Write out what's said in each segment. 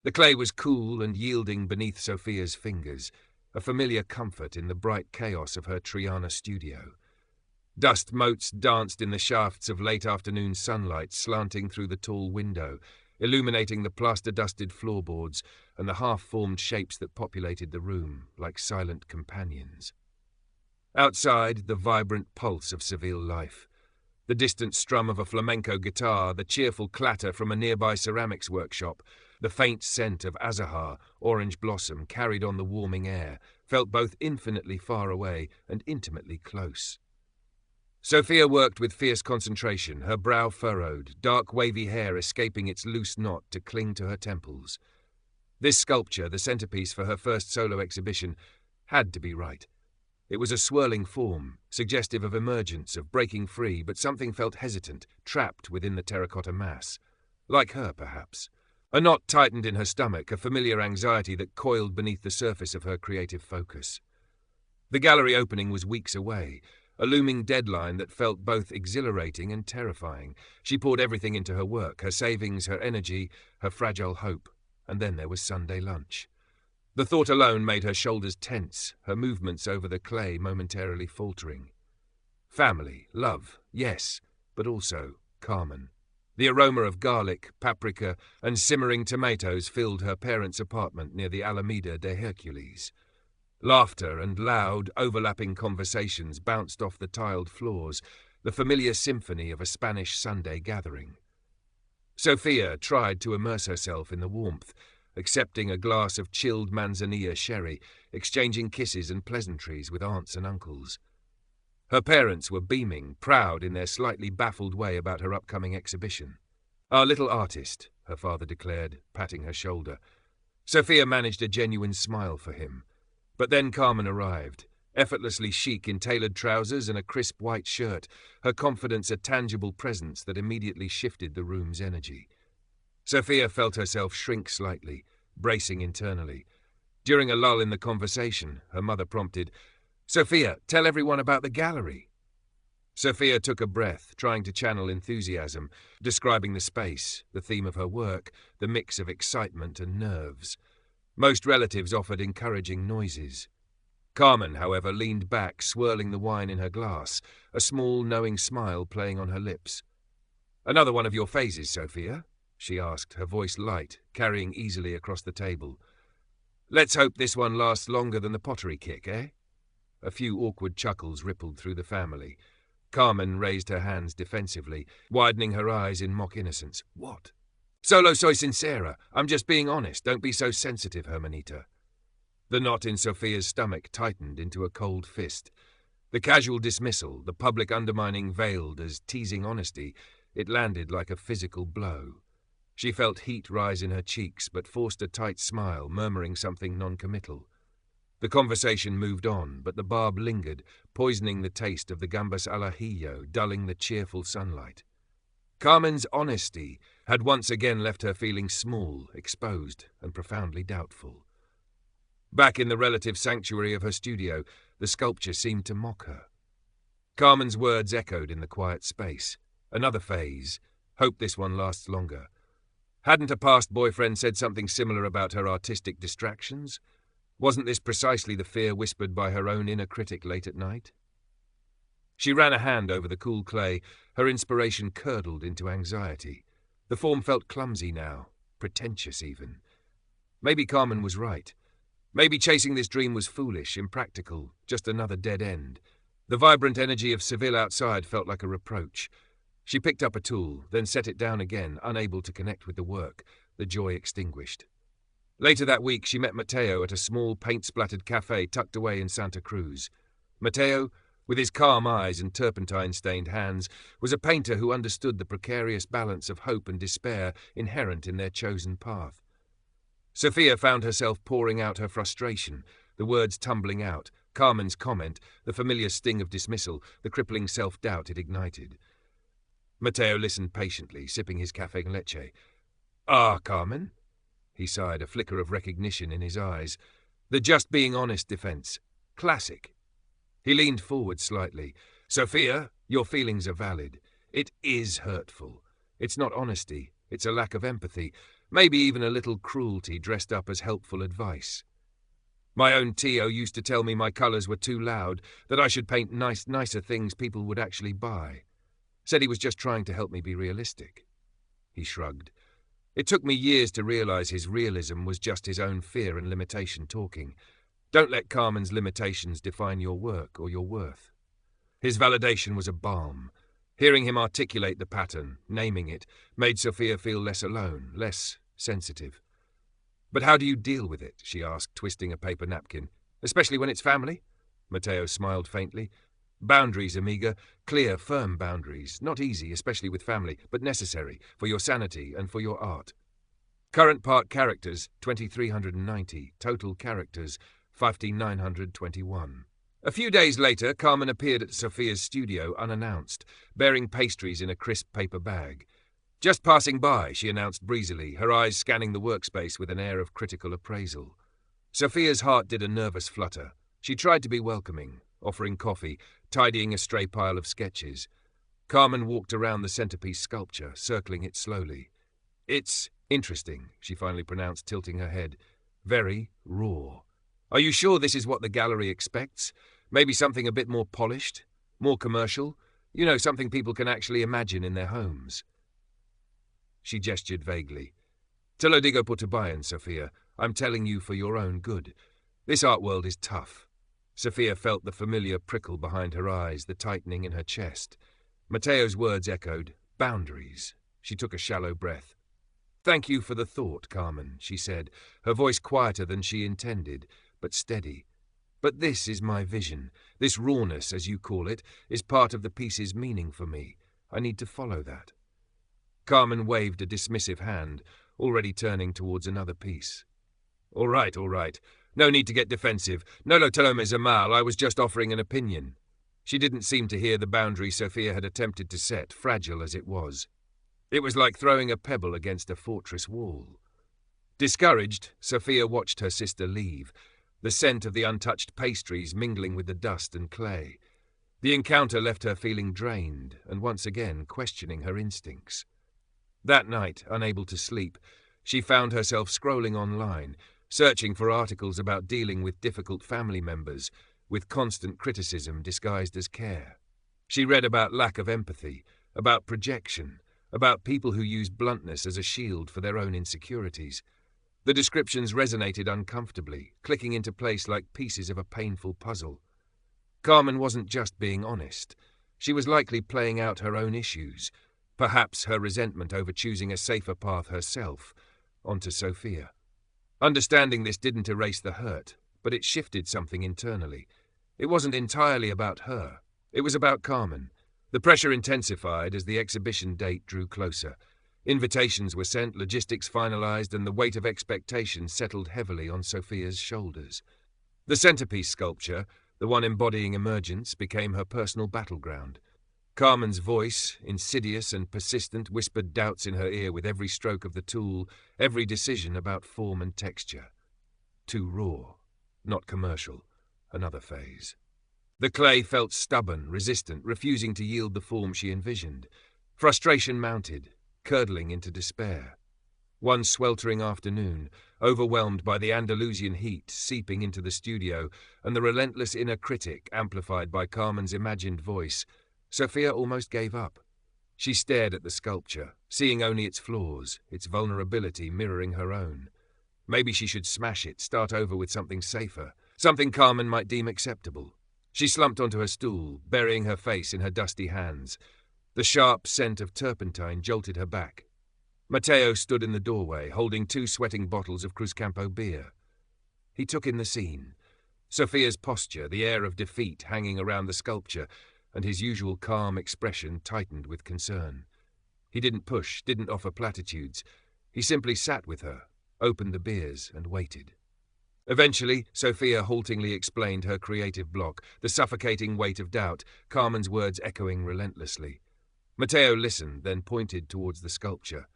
The clay was cool and yielding beneath Sophia's fingers, a familiar comfort in the bright chaos of her Triana studio. Dust motes danced in the shafts of late-afternoon sunlight slanting through the tall window, illuminating the plaster-dusted floorboards and the half-formed shapes that populated the room like silent companions. Outside, the vibrant pulse of Seville life. The distant strum of a flamenco guitar, the cheerful clatter from a nearby ceramics workshop, the faint scent of azahar, orange blossom, carried on the warming air, felt both infinitely far away and intimately close. Sophia worked with fierce concentration, her brow furrowed, dark wavy hair escaping its loose knot to cling to her temples. This sculpture, the centerpiece for her first solo exhibition, had to be right. It was a swirling form, suggestive of emergence, of breaking free, but something felt hesitant, trapped within the terracotta mass. Like her, perhaps. A knot tightened in her stomach, a familiar anxiety that coiled beneath the surface of her creative focus. The gallery opening was weeks away, a looming deadline that felt both exhilarating and terrifying. She poured everything into her work, her savings, her energy, her fragile hope, and then there was Sunday lunch. The thought alone made her shoulders tense, her movements over the clay momentarily faltering. Family, love, yes, but also Carmen. The aroma of garlic, paprika, and simmering tomatoes filled her parents' apartment near the Alameda de Hercules. Laughter and loud, overlapping conversations bounced off the tiled floors, the familiar symphony of a Spanish Sunday gathering. Sophia tried to immerse herself in the warmth, accepting a glass of chilled manzanilla sherry, exchanging kisses and pleasantries with aunts and uncles. Her parents were beaming, proud in their slightly baffled way about her upcoming exhibition. "Our little artist," her father declared, patting her shoulder. Sophia managed a genuine smile for him. But then Carmen arrived, effortlessly chic in tailored trousers and a crisp white shirt, her confidence a tangible presence that immediately shifted the room's energy. Sophia felt herself shrink slightly, bracing internally. During a lull in the conversation, her mother prompted, "Sophia, tell everyone about the gallery." Sophia took a breath, trying to channel enthusiasm, describing the space, the theme of her work, the mix of excitement and nerves. Most relatives offered encouraging noises. Carmen, however, leaned back, swirling the wine in her glass, a small, knowing smile playing on her lips. "Another one of your phases, Sophia?" she asked, her voice light, carrying easily across the table. "Let's hope this one lasts longer than the pottery kick, eh?" A few awkward chuckles rippled through the family. Carmen raised her hands defensively, widening her eyes in mock innocence. "What?" "Solo soy sincera. I'm just being honest. Don't be so sensitive, Hermanita." The knot in Sophia's stomach tightened into a cold fist. The casual dismissal, the public undermining veiled as teasing honesty, it landed like a physical blow. She felt heat rise in her cheeks, but forced a tight smile, murmuring something non-committal. The conversation moved on, but the barb lingered, poisoning the taste of the gambas al ajillo, dulling the cheerful sunlight. Carmen's honesty had once again left her feeling small, exposed, and profoundly doubtful. Back in the relative sanctuary of her studio, the sculpture seemed to mock her. Carmen's words echoed in the quiet space. Another phase. Hope this one lasts longer. Hadn't a past boyfriend said something similar about her artistic distractions? Wasn't this precisely the fear whispered by her own inner critic late at night? She ran a hand over the cool clay, her inspiration curdled into anxiety. The form felt clumsy now, pretentious even. Maybe Carmen was right. Maybe chasing this dream was foolish, impractical, just another dead end. The vibrant energy of Seville outside felt like a reproach. She picked up a tool, then set it down again, unable to connect with the work, the joy extinguished. Later that week, she met Mateo at a small paint-splattered cafe tucked away in Santa Cruz. Mateo, with his calm eyes and turpentine-stained hands, was a painter who understood the precarious balance of hope and despair inherent in their chosen path. Sophia found herself pouring out her frustration, the words tumbling out, Carmen's comment, the familiar sting of dismissal, the crippling self-doubt it ignited. Mateo listened patiently, sipping his café con leche. "Ah, Carmen?" He sighed, a flicker of recognition in his eyes. "The just being honest defense. Classic." He leaned forward slightly. "Sophia, your feelings are valid. It is hurtful. It's not honesty. It's a lack of empathy. Maybe even a little cruelty dressed up as helpful advice. My own Tio used to tell me my colours were too loud, that I should paint nicer things people would actually buy. Said he was just trying to help me be realistic. He shrugged. It took me years to realise his realism was just his own fear and limitation talking. Don't let Carmen's limitations define your work or your worth. His validation was a balm. Hearing him articulate the pattern, naming it, made Sophia feel less alone, less sensitive. "But how do you deal with it?" she asked, twisting a paper napkin. "Especially when it's family?" Matteo smiled faintly. "Boundaries, amiga. Clear, firm boundaries. Not easy, especially with family, but necessary, for your sanity and for your art. Current part characters, 2,390. Total characters, 5,921. A few days later, Carmen appeared at Sophia's studio unannounced, bearing pastries in a crisp paper bag. "Just passing by," she announced breezily, her eyes scanning the workspace with an air of critical appraisal. Sophia's heart did a nervous flutter. She tried to be welcoming, offering coffee, tidying a stray pile of sketches. Carmen walked around the centerpiece sculpture, circling it slowly. "It's interesting," she finally pronounced, tilting her head. "Very raw. Are you sure this is what the gallery expects? Maybe something a bit more polished? More commercial? You know, something people can actually imagine in their homes." She gestured vaguely. "Te lo digo por tu bien, Sophia. I'm telling you for your own good. This art world is tough." Sophia felt the familiar prickle behind her eyes, the tightening in her chest. Matteo's words echoed. "Boundaries." She took a shallow breath. "Thank you for the thought, Carmen," she said, her voice quieter than she intended, but steady. "But this is my vision. This rawness, as you call it, is part of the piece's meaning for me. I need to follow that." Carmen waved a dismissive hand, already turning towards another piece. All right. No need to get defensive. No lo te lo me mal, I was just offering an opinion." She didn't seem to hear the boundary Sophia had attempted to set, fragile as it was. It was like throwing a pebble against a fortress wall. Discouraged, Sophia watched her sister leave, the scent of the untouched pastries mingling with the dust and clay. The encounter left her feeling drained and once again questioning her instincts. That night, unable to sleep, she found herself scrolling online, searching for articles about dealing with difficult family members, with constant criticism disguised as care. She read about lack of empathy, about projection, about people who use bluntness as a shield for their own insecurities. The descriptions resonated uncomfortably, clicking into place like pieces of a painful puzzle. Carmen wasn't just being honest. She was likely playing out her own issues, perhaps her resentment over choosing a safer path herself, onto Sophia. Understanding this didn't erase the hurt, but it shifted something internally. It wasn't entirely about her. It was about Carmen. The pressure intensified as the exhibition date drew closer. Invitations were sent, logistics finalized, and the weight of expectation settled heavily on Sophia's shoulders. The centerpiece sculpture, the one embodying emergence, became her personal battleground. Carmen's voice, insidious and persistent, whispered doubts in her ear with every stroke of the tool, every decision about form and texture. Too raw, not commercial. Another phase. The clay felt stubborn, resistant, refusing to yield the form she envisioned. Frustration mounted, curdling into despair. One sweltering afternoon, overwhelmed by the Andalusian heat seeping into the studio and the relentless inner critic amplified by Carmen's imagined voice, Sophia almost gave up. She stared at the sculpture, seeing only its flaws, its vulnerability mirroring her own. Maybe she should smash it, start over with something safer, something Carmen might deem acceptable. She slumped onto her stool, burying her face in her dusty hands. The sharp scent of turpentine jolted her back. Matteo stood in the doorway, holding 2 sweating bottles of Cruzcampo beer. He took in the scene. Sophia's posture, the air of defeat hanging around the sculpture, and his usual calm expression tightened with concern. He didn't push, didn't offer platitudes. He simply sat with her, opened the beers, and waited. Eventually, Sophia haltingly explained her creative block, the suffocating weight of doubt, Carmen's words echoing relentlessly. Matteo listened, then pointed towards the sculpture.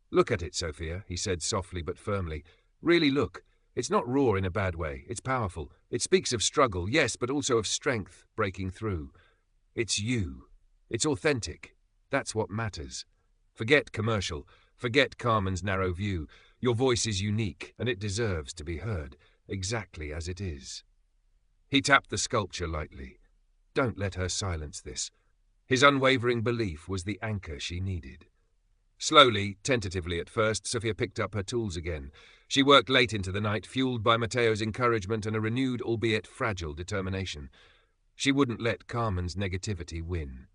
"Look at it, Sophia," he said softly but firmly. "Really look. It's not raw in a bad way. It's powerful. It speaks of struggle, yes, but also of strength, breaking through. It's you. It's authentic. That's what matters. Forget commercial. Forget Carmen's narrow view. Your voice is unique, and it deserves to be heard, exactly as it is. He tapped the sculpture lightly. Don't let her silence this. His unwavering belief was the anchor she needed. Slowly, tentatively at first, Sophia picked up her tools again. She worked late into the night, fueled by Matteo's encouragement and a renewed, albeit fragile, determination. She wouldn't let Carmen's negativity win.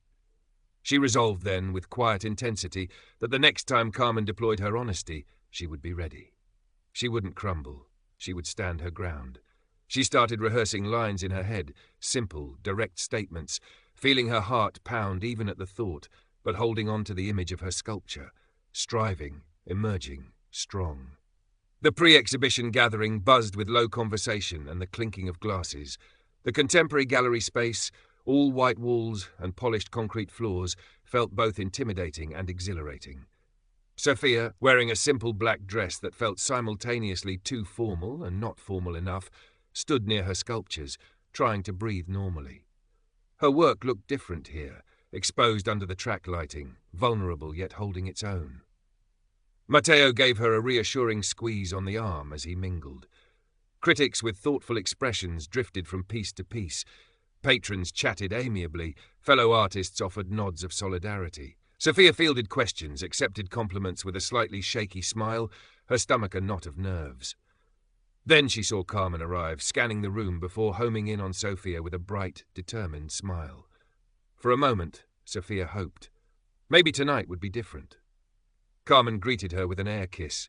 She resolved then, with quiet intensity, that the next time Carmen deployed her honesty, she would be ready. She wouldn't crumble. She would stand her ground. She started rehearsing lines in her head, simple, direct statements, feeling her heart pound even at the thought, but holding on to the image of her sculpture, striving, emerging, strong. The pre-exhibition gathering buzzed with low conversation and the clinking of glasses. The contemporary gallery space, all white walls and polished concrete floors, felt both intimidating and exhilarating. Sophia, wearing a simple black dress that felt simultaneously too formal and not formal enough, stood near her sculptures, trying to breathe normally. Her work looked different here, exposed under the track lighting, vulnerable yet holding its own. Matteo gave her a reassuring squeeze on the arm as he mingled. Critics with thoughtful expressions drifted from piece to piece. Patrons chatted amiably. Fellow artists offered nods of solidarity. Sophia fielded questions, accepted compliments with a slightly shaky smile, her stomach a knot of nerves. Then she saw Carmen arrive, scanning the room before homing in on Sophia with a bright, determined smile. For a moment, Sophia hoped. Maybe tonight would be different. Carmen greeted her with an air kiss.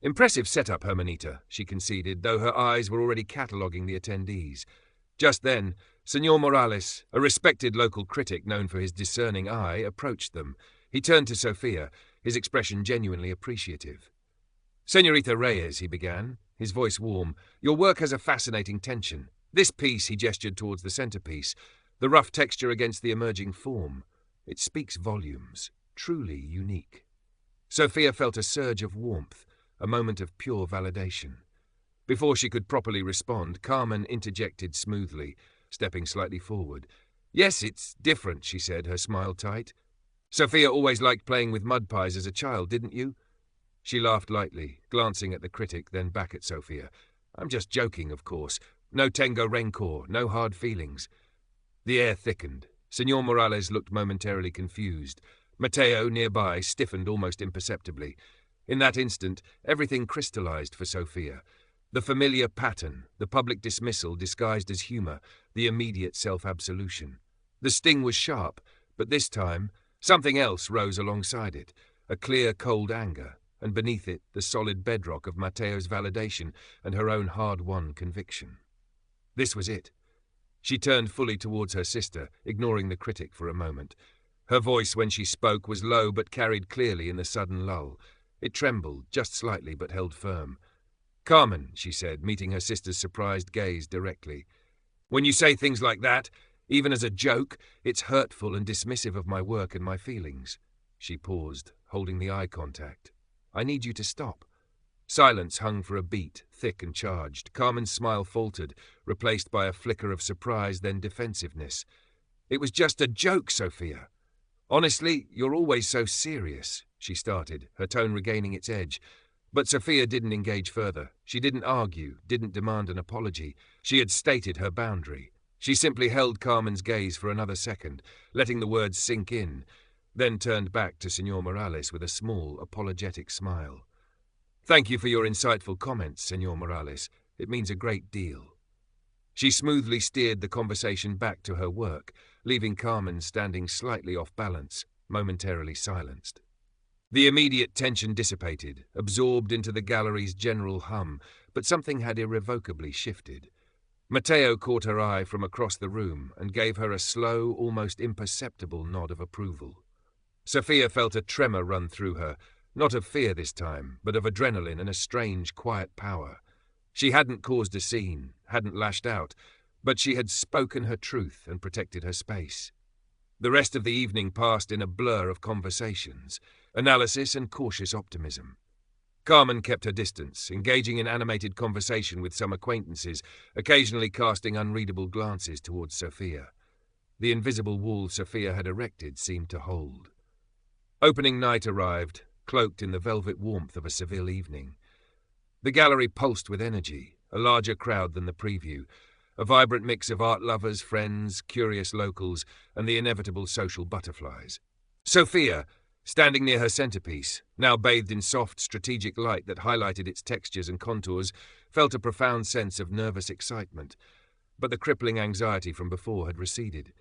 Impressive setup, Hermanita, she conceded, though her eyes were already cataloguing the attendees. Just then, Señor Morales, a respected local critic known for his discerning eye, approached them. He turned to Sophia, his expression genuinely appreciative. Señorita Reyes, he began, his voice warm, your work has a fascinating tension. This piece, he gestured towards the centerpiece, the rough texture against the emerging form. It speaks volumes, truly unique. Sophia felt a surge of warmth, a moment of pure validation. Before she could properly respond, Carmen interjected smoothly, stepping slightly forward. Yes, it's different, she said, her smile tight. Sophia always liked playing with mud pies as a child, didn't you? She laughed lightly, glancing at the critic, then back at Sophia. I'm just joking, of course. No tengo rencor, no hard feelings. The air thickened. Señor Morales looked momentarily confused. Matteo, nearby, stiffened almost imperceptibly. In that instant, everything crystallized for Sophia. The familiar pattern, the public dismissal disguised as humor, the immediate self-absolution. The sting was sharp, but this time, something else rose alongside it, a clear, cold anger, and beneath it, the solid bedrock of Matteo's validation and her own hard-won conviction. This was it. She turned fully towards her sister, ignoring the critic for a moment. Her voice, when she spoke, was low but carried clearly in the sudden lull. It trembled, just slightly, but held firm. Carmen, she said, meeting her sister's surprised gaze directly. When you say things like that, even as a joke, it's hurtful and dismissive of my work and my feelings. She paused, holding the eye contact. I need you to stop. Silence hung for a beat, thick and charged. Carmen's smile faltered, replaced by a flicker of surprise, then defensiveness. It was just a joke, Sophia. Honestly, you're always so serious, she started, her tone regaining its edge. But Sophia didn't engage further. She didn't argue, didn't demand an apology. She had stated her boundary. She simply held Carmen's gaze for another second, letting the words sink in, then turned back to Señor Morales with a small, apologetic smile. Thank you for your insightful comments, Señor Morales. It means a great deal. She smoothly steered the conversation back to her work, leaving Carmen standing slightly off balance, momentarily silenced. The immediate tension dissipated, absorbed into the gallery's general hum, but something had irrevocably shifted. Matteo caught her eye from across the room and gave her a slow, almost imperceptible nod of approval. Sophia felt a tremor run through her, not of fear this time, but of adrenaline and a strange, quiet power. She hadn't caused a scene, hadn't lashed out, but she had spoken her truth and protected her space. The rest of the evening passed in a blur of conversations, analysis and cautious optimism. Carmen kept her distance, engaging in animated conversation with some acquaintances, occasionally casting unreadable glances towards Sophia. The invisible wall Sophia had erected seemed to hold. Opening night arrived. cloaked in the velvet warmth of a Seville evening. The gallery pulsed with energy, a larger crowd than the preview, a vibrant mix of art lovers, friends, curious locals, and the inevitable social butterflies. Sophia, standing near her centerpiece, now bathed in soft, strategic light that highlighted its textures and contours, felt a profound sense of nervous excitement, but the crippling anxiety from before had receded.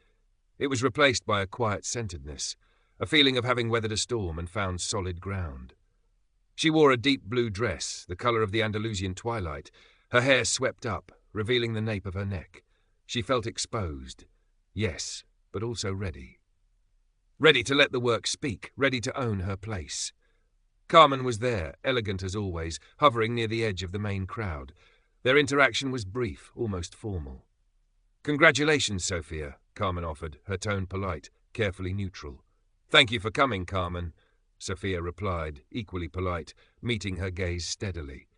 It was replaced by a quiet centeredness, a feeling of having weathered a storm and found solid ground. She wore a deep blue dress, the colour of the Andalusian twilight, her hair swept up, revealing the nape of her neck. She felt exposed, yes, but also ready. Ready to let the work speak, ready to own her place. Carmen was there, elegant as always, hovering near the edge of the main crowd. Their interaction was brief, almost formal. "Congratulations, Sophia," Carmen offered, her tone polite, carefully neutral. "Thank you for coming, Carmen," Sophia replied, equally polite, meeting her gaze steadily.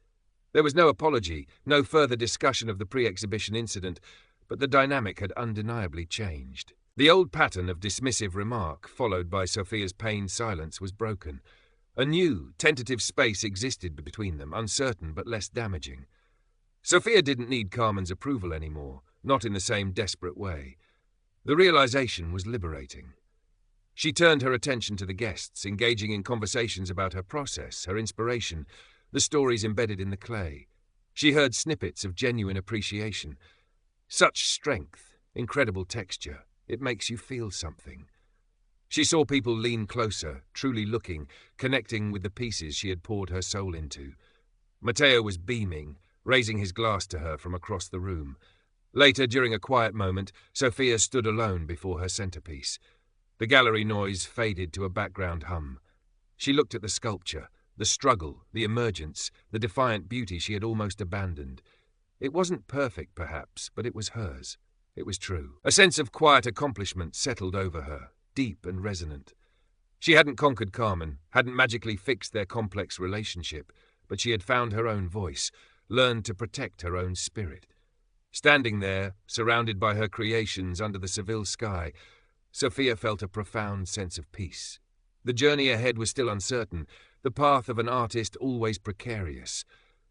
There was no apology, no further discussion of the pre-exhibition incident, but the dynamic had undeniably changed. The old pattern of dismissive remark, followed by Sophia's pained silence, was broken. A new, tentative space existed between them, uncertain but less damaging. Sophia didn't need Carmen's approval anymore, not in the same desperate way. The realization was liberating. She turned her attention to the guests, engaging in conversations about her process, her inspiration, the stories embedded in the clay. She heard snippets of genuine appreciation. Such strength, incredible texture, it makes you feel something. She saw people lean closer, truly looking, connecting with the pieces she had poured her soul into. Matteo was beaming, raising his glass to her from across the room. Later, during a quiet moment, Sophia stood alone before her centerpiece. The gallery noise faded to a background hum. She looked at the sculpture, the struggle, the emergence, the defiant beauty she had almost abandoned. It wasn't perfect, perhaps, but it was hers. It was true. A sense of quiet accomplishment settled over her, deep and resonant. She hadn't conquered Carmen, hadn't magically fixed their complex relationship, but she had found her own voice, learned to protect her own spirit. Standing there, surrounded by her creations under the Seville sky, Sophia felt a profound sense of peace. The journey ahead was still uncertain, the path of an artist always precarious,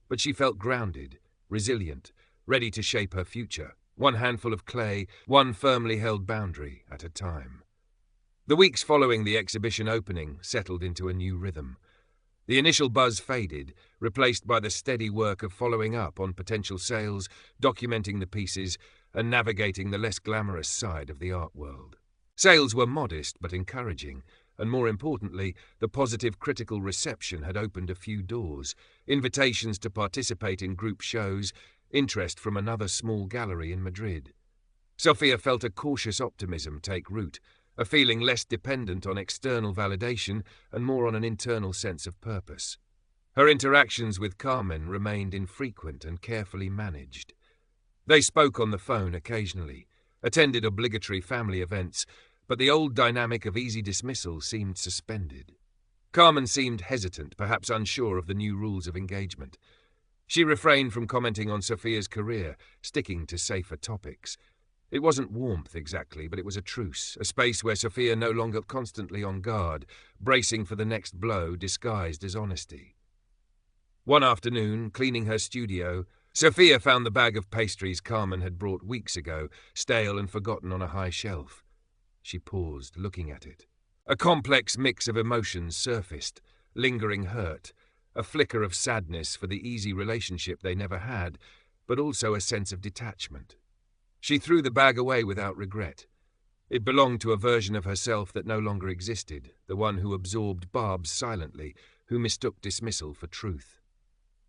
but she felt grounded, resilient, ready to shape her future, one handful of clay, one firmly held boundary at a time. The weeks following the exhibition opening settled into a new rhythm. The initial buzz faded, replaced by the steady work of following up on potential sales, documenting the pieces, and navigating the less glamorous side of the art world. Sales were modest but encouraging, and more importantly, the positive critical reception had opened a few doors, invitations to participate in group shows, interest from another small gallery in Madrid. Sophia felt a cautious optimism take root, a feeling less dependent on external validation and more on an internal sense of purpose. Her interactions with Carmen remained infrequent and carefully managed. They spoke on the phone occasionally, attended obligatory family events, but the old dynamic of easy dismissal seemed suspended. Carmen seemed hesitant, perhaps unsure of the new rules of engagement. She refrained from commenting on Sophia's career, sticking to safer topics. It wasn't warmth exactly, but it was a truce, a space where Sophia no longer constantly on guard, bracing for the next blow disguised as honesty. One afternoon, cleaning her studio, Sophia found the bag of pastries Carmen had brought weeks ago, stale and forgotten on a high shelf. She paused, looking at it. A complex mix of emotions surfaced, lingering hurt, a flicker of sadness for the easy relationship they never had, but also a sense of detachment. She threw the bag away without regret. It belonged to a version of herself that no longer existed, the one who absorbed barbs silently, who mistook dismissal for truth.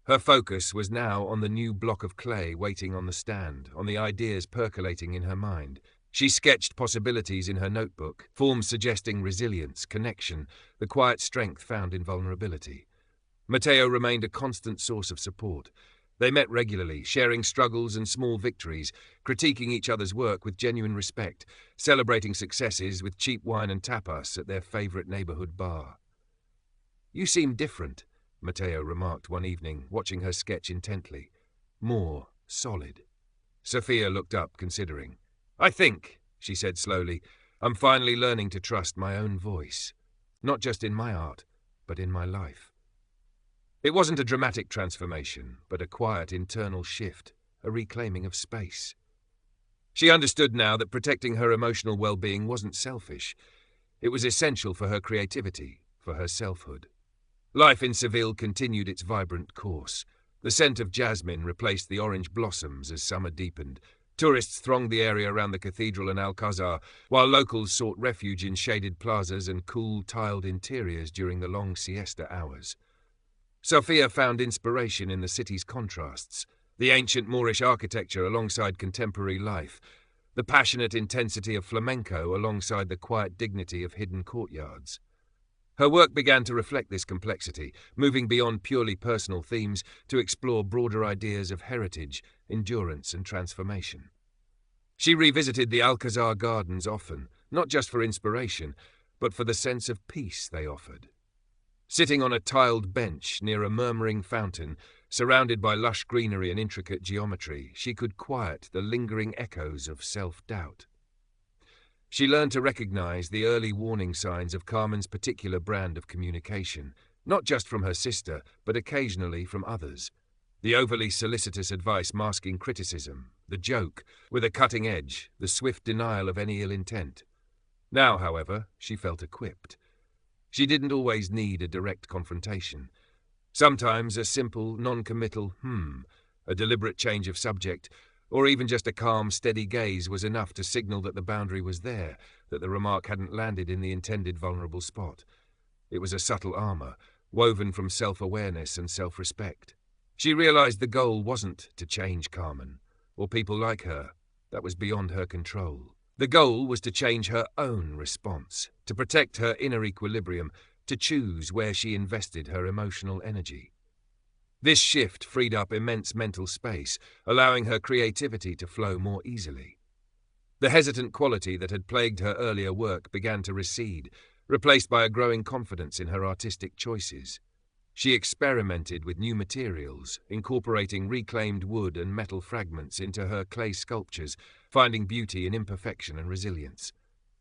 Her focus was now on the new block of clay waiting on the stand, on the ideas percolating in her mind. She sketched possibilities in her notebook, forms suggesting resilience, connection, the quiet strength found in vulnerability. Matteo remained a constant source of support. They met regularly, sharing struggles and small victories, critiquing each other's work with genuine respect, celebrating successes with cheap wine and tapas at their favorite neighborhood bar. "You seem different," Matteo remarked one evening, watching her sketch intently. "More solid." Sophia looked up, considering. "I think," she said slowly, "I'm finally learning to trust my own voice. Not just in my art, but in my life. It wasn't a dramatic transformation, but a quiet internal shift, a reclaiming of space. She understood now that protecting her emotional well-being wasn't selfish. It was essential for her creativity, for her selfhood. Life in Seville continued its vibrant course. The scent of jasmine replaced the orange blossoms as summer deepened. Tourists thronged the area around the cathedral and Alcazar, while locals sought refuge in shaded plazas and cool, tiled interiors during the long siesta hours. Sophia found inspiration in the city's contrasts, the ancient Moorish architecture alongside contemporary life, the passionate intensity of flamenco alongside the quiet dignity of hidden courtyards. Her work began to reflect this complexity, moving beyond purely personal themes to explore broader ideas of heritage, endurance, and transformation. She revisited the Alcazar gardens often, not just for inspiration, but for the sense of peace they offered. Sitting on a tiled bench near a murmuring fountain, surrounded by lush greenery and intricate geometry, she could quiet the lingering echoes of self-doubt. She learned to recognize the early warning signs of Carmen's particular brand of communication, not just from her sister, but occasionally from others. The overly solicitous advice masking criticism, the joke, with a cutting edge, the swift denial of any ill intent. Now, however, she felt equipped. She didn't always need a direct confrontation. Sometimes a simple, non-committal a deliberate change of subject, or even just a calm, steady gaze was enough to signal that the boundary was there, that the remark hadn't landed in the intended vulnerable spot. It was a subtle armor, woven from self-awareness and self-respect. She realized the goal wasn't to change Carmen, or people like her. That was beyond her control. The goal was to change her own response, to protect her inner equilibrium, to choose where she invested her emotional energy. This shift freed up immense mental space, allowing her creativity to flow more easily. The hesitant quality that had plagued her earlier work began to recede, replaced by a growing confidence in her artistic choices. She experimented with new materials, incorporating reclaimed wood and metal fragments into her clay sculptures, finding beauty in imperfection and resilience.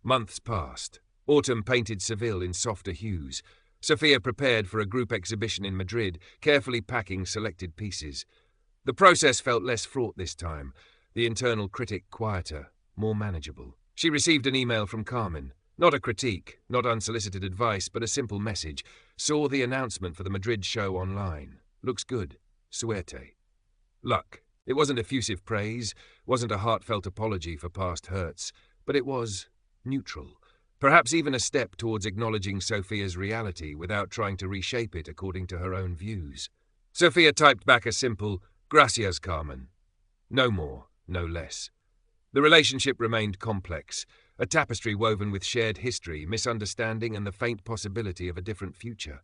Months passed. Autumn painted Seville in softer hues. Sophia prepared for a group exhibition in Madrid, carefully packing selected pieces. The process felt less fraught this time, the internal critic quieter, more manageable. She received an email from Carmen. Not a critique, not unsolicited advice, but a simple message. Saw the announcement for the Madrid show online. Looks good. Suerte. Luck. It wasn't effusive praise, wasn't a heartfelt apology for past hurts, but it was neutral. Perhaps even a step towards acknowledging Sophia's reality without trying to reshape it according to her own views. Sophia typed back a simple, "Gracias, Carmen." No more, no less. The relationship remained complex, a tapestry woven with shared history, misunderstanding, and the faint possibility of a different future.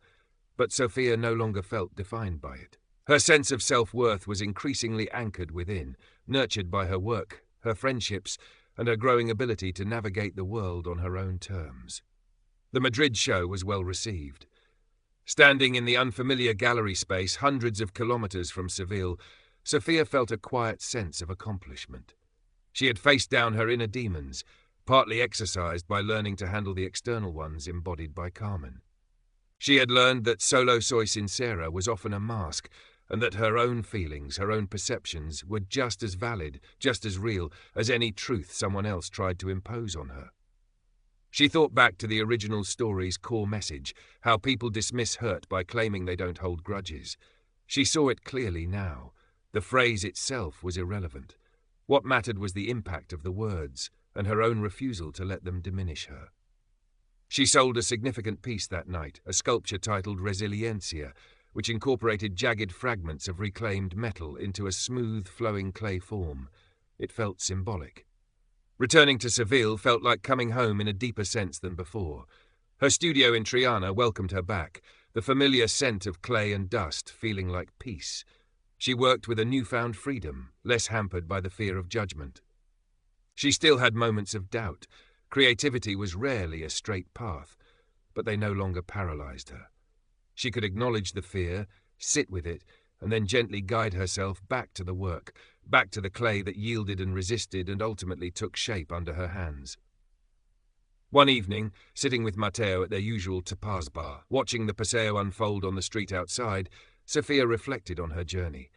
But Sophia no longer felt defined by it. Her sense of self-worth was increasingly anchored within, nurtured by her work, her friendships, and her growing ability to navigate the world on her own terms. The Madrid show was well received. Standing in the unfamiliar gallery space hundreds of kilometers from Seville, Sophia felt a quiet sense of accomplishment. She had faced down her inner demons, partly exercised by learning to handle the external ones embodied by Carmen. She had learned that solo soy sincera was often a mask, and that her own feelings, her own perceptions, were just as valid, just as real, as any truth someone else tried to impose on her. She thought back to the original story's core message, how people dismiss hurt by claiming they don't hold grudges. She saw it clearly now. The phrase itself was irrelevant. What mattered was the impact of the words, and her own refusal to let them diminish her. She sold a significant piece that night, a sculpture titled Resiliencia, which incorporated jagged fragments of reclaimed metal into a smooth, flowing clay form. It felt symbolic. Returning to Seville felt like coming home in a deeper sense than before. Her studio in Triana welcomed her back, the familiar scent of clay and dust feeling like peace. She worked with a newfound freedom, less hampered by the fear of judgment. She still had moments of doubt. Creativity was rarely a straight path, but they no longer paralyzed her. She could acknowledge the fear, sit with it, and then gently guide herself back to the work, back to the clay that yielded and resisted and ultimately took shape under her hands. One evening, sitting with Matteo at their usual tapas bar, watching the paseo unfold on the street outside, Sophia reflected on her journey.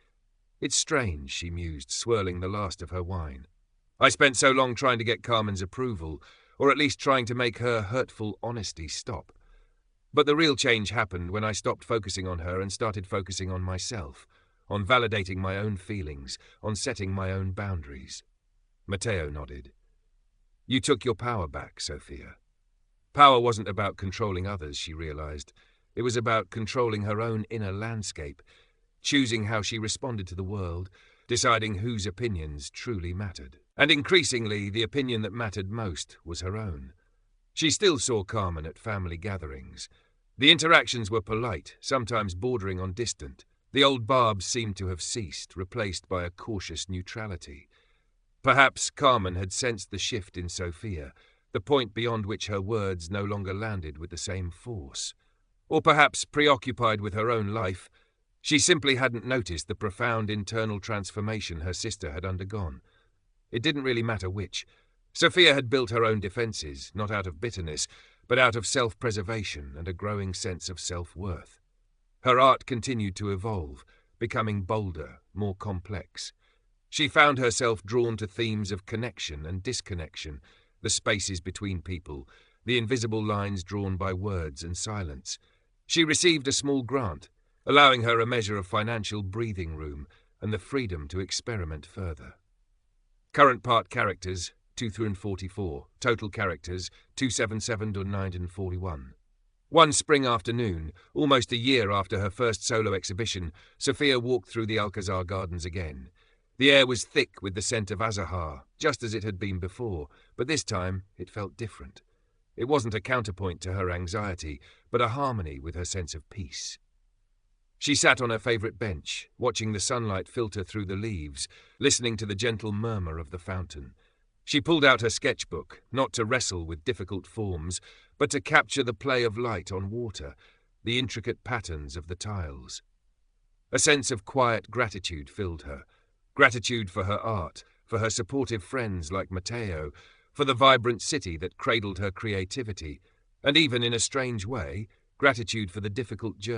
It's strange, she mused, swirling the last of her wine. I spent so long trying to get Carmen's approval, or at least trying to make her hurtful honesty stop. But the real change happened when I stopped focusing on her and started focusing on myself, on validating my own feelings, on setting my own boundaries. Matteo nodded. You took your power back, Sophia. Power wasn't about controlling others, she realized. It was about controlling her own inner landscape, choosing how she responded to the world, deciding whose opinions truly mattered. And increasingly, the opinion that mattered most was her own. She still saw Carmen at family gatherings. The interactions were polite, sometimes bordering on distant. The old barbs seemed to have ceased, replaced by a cautious neutrality. Perhaps Carmen had sensed the shift in Sophia, the point beyond which her words no longer landed with the same force. Or perhaps, preoccupied with her own life, she simply hadn't noticed the profound internal transformation her sister had undergone. It didn't really matter which. Sophia had built her own defences, not out of bitterness, but out of self-preservation and a growing sense of self-worth. Her art continued to evolve, becoming bolder, more complex. She found herself drawn to themes of connection and disconnection, the spaces between people, the invisible lines drawn by words and silence. She received a small grant, allowing her a measure of financial breathing room and the freedom to experiment further. Current part characters, 2 through 44. Total characters, 277 to 941. One spring afternoon, almost a year after her first solo exhibition, Sophia walked through the Alcazar Gardens again. The air was thick with the scent of azahar, just as it had been before, but this time it felt different. It wasn't a counterpoint to her anxiety, but a harmony with her sense of peace. She sat on her favourite bench, watching the sunlight filter through the leaves, listening to the gentle murmur of the fountain. She pulled out her sketchbook, not to wrestle with difficult forms, but to capture the play of light on water, the intricate patterns of the tiles. A sense of quiet gratitude filled her. Gratitude for her art, for her supportive friends like Matteo, for the vibrant city that cradled her creativity, and even in a strange way, gratitude for the difficult journey